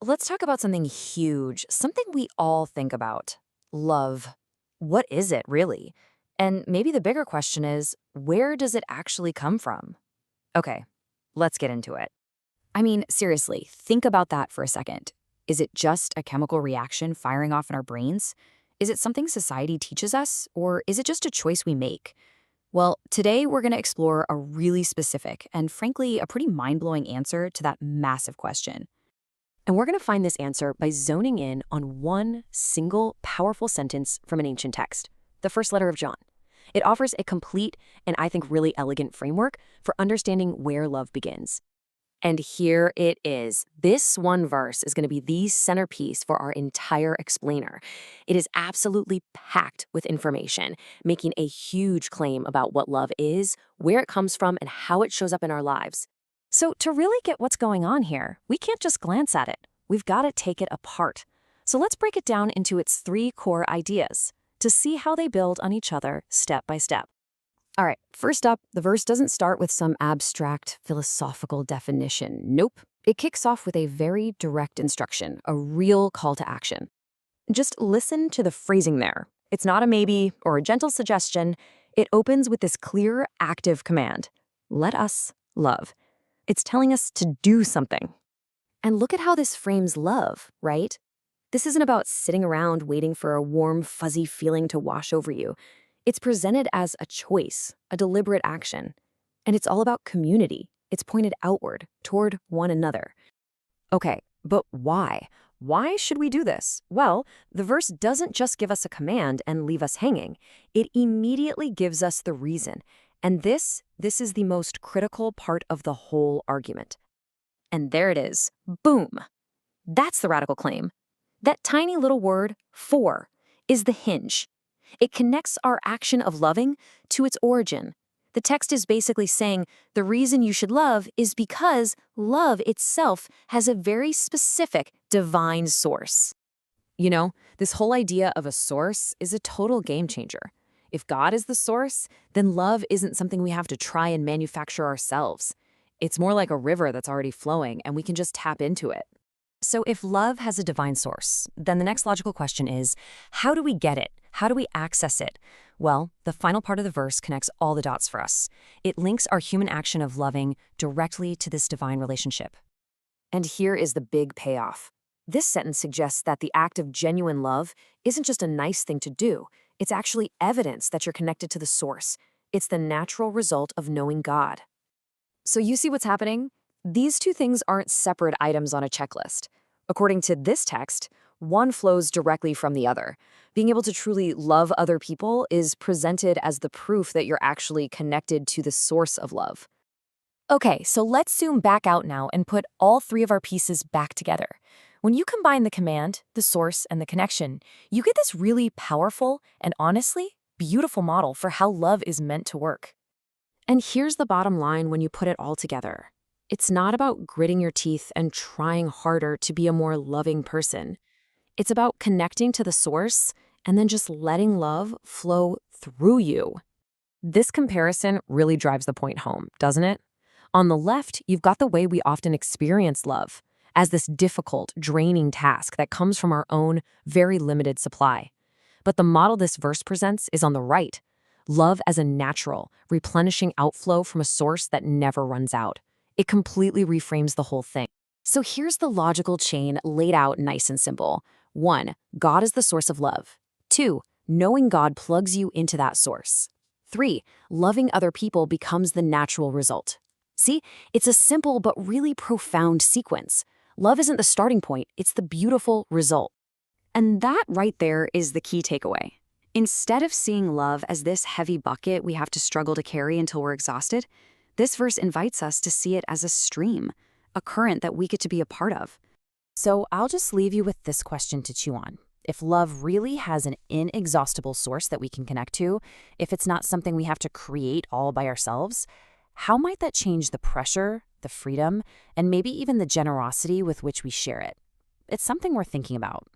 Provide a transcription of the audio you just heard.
let's talk about something huge, something we all think about: love. What is it, really? And maybe the bigger question is, where does it actually come from? Okay, let's get into it. I mean, seriously, think about that for a second. Is it just a chemical reaction firing off in our brains? Is it something society teaches us, or is it just a choice we make? Well, today we're going to explore a really specific and, frankly, a pretty mind blowing answer to that massive question. And we're going to find this answer by zoning in on one single powerful sentence from an ancient text, the first letter of John. It offers a complete and, I think, really elegant framework for understanding where love begins. And here it is. This one verse is going to be the centerpiece for our entire explainer. It is absolutely packed with information, making a huge claim about what love is, where it comes from, and how it shows up in our lives. So to really get what's going on here, we can't just glance at it. We've got to take it apart. So let's break it down into its three core ideas to see how they build on each other step by step. All right, first up, the verse doesn't start with some abstract philosophical definition. Nope. It kicks off with a very direct instruction, a real call to action. Just listen to the phrasing there. It's not a maybe or a gentle suggestion. It opens with this clear, active command: let us love. It's telling us to do something. And look at how this frames love, right? This isn't about sitting around waiting for a warm, fuzzy feeling to wash over you. It's presented as a choice, a deliberate action. And it's all about community. It's pointed outward, toward one another. Okay, but why? Why should we do this? Well, the verse doesn't just give us a command and leave us hanging. It immediately gives us the reason. And this is the most critical part of the whole argument. And there it is. Boom. That's the radical claim. That tiny little word, for, is the hinge. It connects our action of loving to its origin. The text is basically saying the reason you should love is because love itself has a very specific divine source. You know, this whole idea of a source is a total game changer. If God is the source, then love isn't something we have to try and manufacture ourselves. It's more like a river that's already flowing, and we can just tap into it. So if love has a divine source, then the next logical question is, how do we get it? How do we access it? Well, the final part of the verse connects all the dots for us. It links our human action of loving directly to this divine relationship. And here is the big payoff. This sentence suggests that the act of genuine love isn't just a nice thing to do. It's actually evidence that you're connected to the source. It's the natural result of knowing God. So you see what's happening? These two things aren't separate items on a checklist. According to this text, one flows directly from the other. Being able to truly love other people is presented as the proof that you're actually connected to the source of love. Okay, so let's zoom back out now and put all three of our pieces back together. When you combine the command, the source, and the connection, you get this really powerful and honestly beautiful model for how love is meant to work. And here's the bottom line when you put it all together. It's not about gritting your teeth and trying harder to be a more loving person. It's about connecting to the source and then just letting love flow through you. This comparison really drives the point home, doesn't it? On the left, you've got the way we often experience love, as this difficult, draining task that comes from our own very limited supply. But the model this verse presents is on the right. Love as a natural, replenishing outflow from a source that never runs out. It completely reframes the whole thing. So here's the logical chain laid out nice and simple. 1. God is the source of love. 2. Knowing God plugs you into that source. 3. Loving other people becomes the natural result. See, it's a simple but really profound sequence. Love isn't the starting point, it's the beautiful result. And that right there is the key takeaway. Instead of seeing love as this heavy bucket we have to struggle to carry until we're exhausted, this verse invites us to see it as a stream, a current that we get to be a part of. So I'll just leave you with this question to chew on. If love really has an inexhaustible source that we can connect to, if it's not something we have to create all by ourselves, how might that change the pressure, the freedom, and maybe even the generosity with which we share it? It's something we're thinking about.